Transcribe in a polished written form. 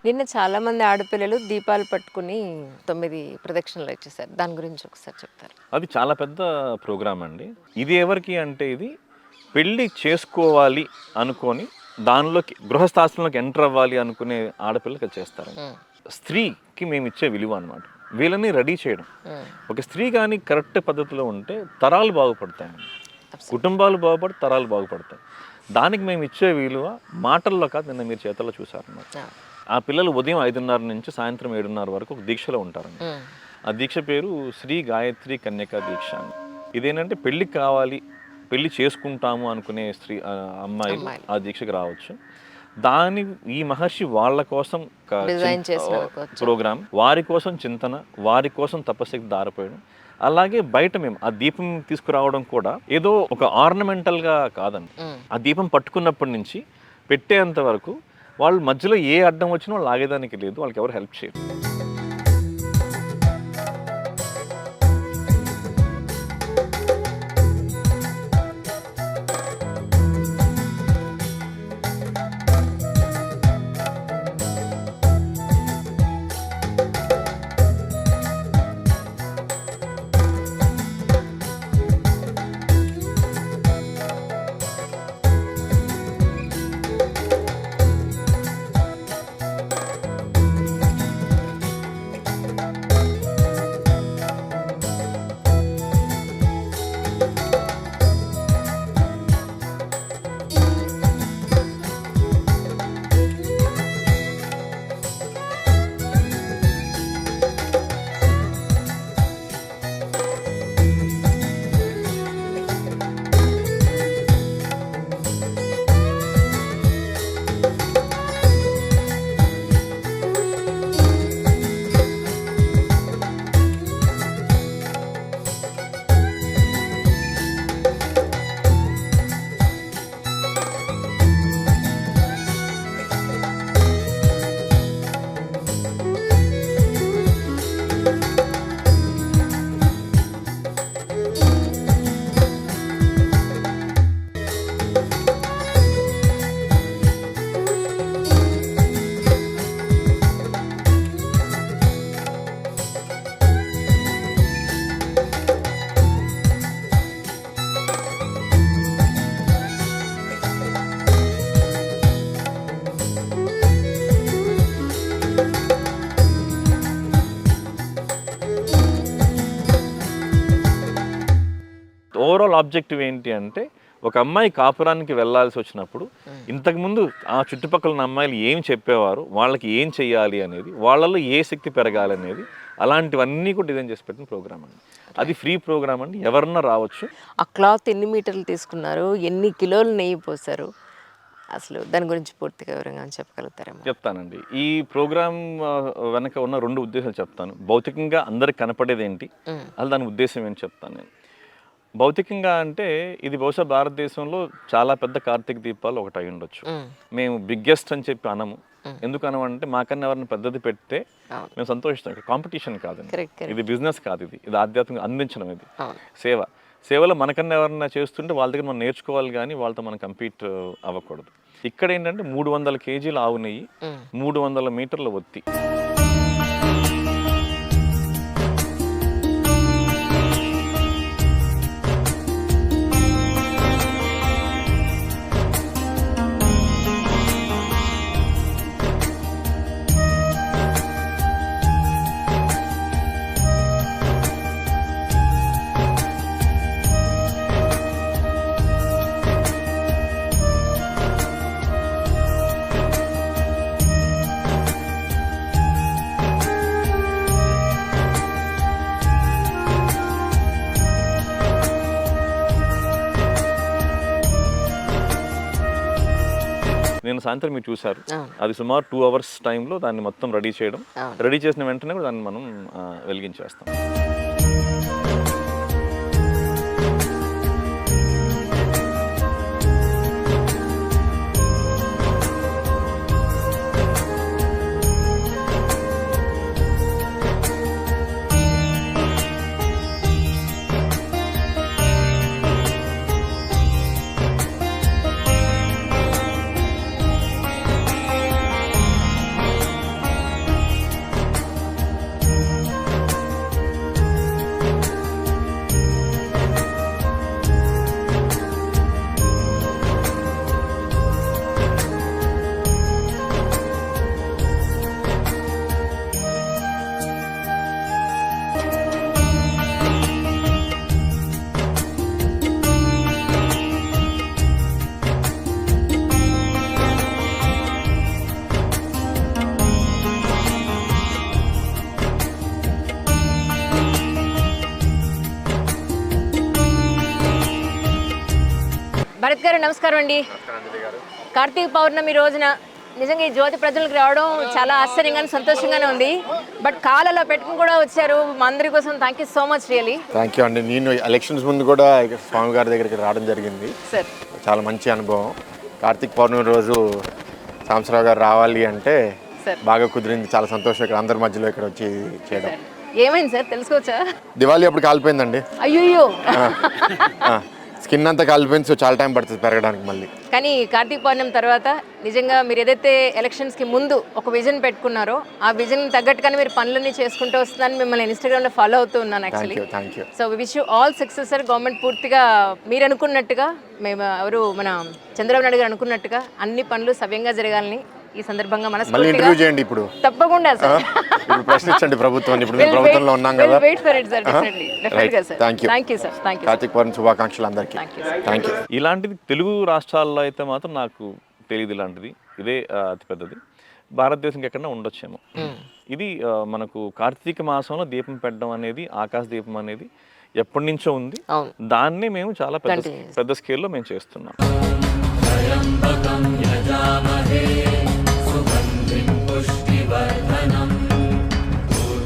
నిన్న చాలామంది ఆడపిల్లలు దీపాలు పట్టుకుని 9 ప్రదక్షిణలు వచ్చేసారు. దాని గురించి ఒకసారి చెప్తారు? అది చాలా పెద్ద ప్రోగ్రామ్ అండి. ఇది ఎవరికి అంటే ఇది పెళ్ళి చేసుకోవాలి అనుకొని దానిలోకి గృహస్థాశ్రమంలోకి ఎంటర్ అవ్వాలి అనుకునే ఆడపిల్లకి అది చేస్తారు. స్త్రీకి మేము ఇచ్చే విలువ అనమాట. వీళ్ళని రెడీ చేయడం. ఒక స్త్రీ కానీ కరెక్ట్ పద్ధతిలో ఉంటే తరాలు బాగుపడతాయండి. కుటుంబాలు బాగుపడి తరాలు బాగుపడతాయి. దానికి మేము ఇచ్చే విలువ మాటల్లో కాదు, నిన్న మీరు చేతల్లో చూసారన్నమాట. ఆ పిల్లలు ఉదయం 5:30 నుంచి సాయంత్రం 7:30 వరకు ఒక దీక్షలో ఉంటారండి. ఆ దీక్ష పేరు శ్రీ గాయత్రి కన్యకా దీక్ష అని. ఇదేంటంటే పెళ్ళికి కావాలి, పెళ్లి చేసుకుంటాము అనుకునే అమ్మాయిలు ఆ దీక్షకు రావచ్చు. ఈ మహర్షి వాళ్ళ కోసం ప్రోగ్రామ్, వారి కోసం చింతన, వారి కోసం తపస్సుకి దారిపోయడం. అలాగే బయట మేము ఆ దీపం తీసుకురావడం కూడా ఏదో ఒక ఆర్నమెంటల్గా కాదండి. ఆ దీపం పట్టుకున్నప్పటి నుంచి పెట్టేంత వరకు వాళ్ళు మధ్యలో ఏ అడ్డం వచ్చినా వాళ్ళు ఆగేదానికి లేదు, వాళ్ళకి ఎవరు హెల్ప్ చేయరు. ఓవరాల్ ఆబ్జెక్టివ్ ఏంటి అంటే, ఒక అమ్మాయి కాపురానికి వెళ్ళాల్సి వచ్చినప్పుడు ఇంతకుముందు ఆ చుట్టుపక్కల ఉన్న అమ్మాయిలు ఏం చెప్పేవారు, వాళ్ళకి ఏం చెయ్యాలి అనేది, వాళ్ళలో ఏ శక్తి పెరగాలి అనేది, అలాంటివన్నీ కూడా డిజైన్ చేసి పెట్టిన ప్రోగ్రామ్ అండి. అది ఫ్రీ ప్రోగ్రామ్ అండి, ఎవరన్నా రావచ్చు. ఆ క్లాత్ ఎన్ని మీటర్లు తీసుకున్నారు, ఎన్ని కిలోలు నెయ్యి పోసారు, అసలు దాని గురించి పూర్తిగా వివరంగా చెప్పగలుగుతారేమో? చెప్తానండి. ఈ ప్రోగ్రామ్ వెనక ఉన్న 2 ఉద్దేశాలు చెప్తాను. భౌతికంగా అందరికి కనపడేది ఏంటి, అసలు దాని ఉద్దేశం ఏంటి చెప్తాను నేను. భౌతికంగా అంటే ఇది బహుశా భారతదేశంలో చాలా పెద్ద కార్తీక దీపాలు ఒకటి అయి ఉండొచ్చు. మేము బిగ్గెస్ట్ అని చెప్పి అనము. ఎందుకు అనమంటే మాకన్నా ఎవరిని పెద్దది పెడితే మేము సంతోషిస్తాం. ఇక్కడ కాంపిటీషన్ కాదండి, ఇది బిజినెస్ కాదు, ఇది ఆధ్యాత్మిక అందించడం, ఇది సేవలో మనకన్నా ఎవరన్నా చేస్తుంటే వాళ్ళ దగ్గర మనం నేర్చుకోవాలి, కానీ వాళ్ళతో మనం కంపీట్ అవ్వకూడదు. ఇక్కడ ఏంటంటే 300 కేజీల ఆవు నెయ్యి, 300 మీటర్ల ఒత్తి. నేను సాయంత్రం మీరు చూసారు, అది సుమారు 2 hours టైంలో దాన్ని మొత్తం రెడీ చేయడం. రెడీ చేసిన వెంటనే కూడా దాన్ని మనం వెలిగించేస్తాం. భరత్ గారు నమస్కారం అండి. కార్తీక పౌర్ణమి రోజున నిజంగా ఈ జ్యోతి ప్రజలకు రావడం చాలా ఆశ్చర్యంగానే సంతోషంగానే ఉంది. బట్ కాలలో పెట్టుకుని కూడా వచ్చారు మా అందరి కోసం. Thank you so much really. Thank you అండి. నేను ఎలక్షన్స్ ముందు కూడా స్వామి గారి దగ్గరికి రావడం జరిగింది. సార్ చాలా మంచి అనుభవం. కార్తీక పౌర్ణమి రోజు సాంబశివరావు గారు రావాలి అంటే సార్ బాగా కుదిరింది. చాలా సంతోషం ఇక్కడ అందరి మధ్యలో ఇక్కడ వచ్చి చేయడం. ఏమైంది సార్ తెలుసుకోవచ్చా? దివాళీ అప్పుడు కాలిపోయిందండి. అయ్యో స్కిన్ అంతా కాలిపోయింది. సో చాలా టైం పడుతుంది పెరగడానికి మళ్ళీ. కానీ కార్తీక పౌర్ణమి తర్వాత నిజంగా మీరు ఏదైతే ఎలక్షన్స్కి ముందు ఒక విజన్ పెట్టుకున్నారో ఆ విజన్ తగ్గట్టుగానే మీరు పనులన్నీ చేసుకుంటూ వస్తున్నారని మిమ్మల్ని ఇన్స్టాగ్రామ్లో ఫాలో అవుతూ ఉన్నాను actually. Thank you. So wish you all success sir. Government పూర్తిగా మీరు అనుకున్నట్టుగా మేము మన చంద్రబాబు నాయుడు గారు అనుకున్నట్టుగా అన్ని పనులు సవ్యంగా జరగాలని ఈ సందర్భంగా మళ్ళీ మనస్ఫూర్తిగా ఇంటర్వ్యూ చేయండి ఇప్పుడు. తప్పకుండా సార్. ఇప్పుడు ప్రశ్నించండి ప్రభుత్వాన్ని. ఇప్పుడు మేము ప్రభుత్వంలో ఉన్నాం కదా. Wait for it sir. Definitely డెఫినెట్గా sir. Thank you sir. Thank you. Karthika Pournami శుభాకాంక్షలు అందరికీ. Thank you. ఇలాంటిది తెలుగు రాష్ట్రాల్లో అయితే మాత్రం నాకు తెలియదు. ఇలాంటిది ఇదే అతిపెద్దది. భారతదేశంకి ఎక్కడన్నా ఉండొచ్చేమో. ఇది మనకు కార్తీక మాసంలో దీపం పెట్టడం అనేది, ఆకాశ దీపం అనేది ఎప్పటి నుంచో ఉంది. దాన్ని మేము చాలా పెద్ద స్కేల్లో మేము చేస్తున్నాం.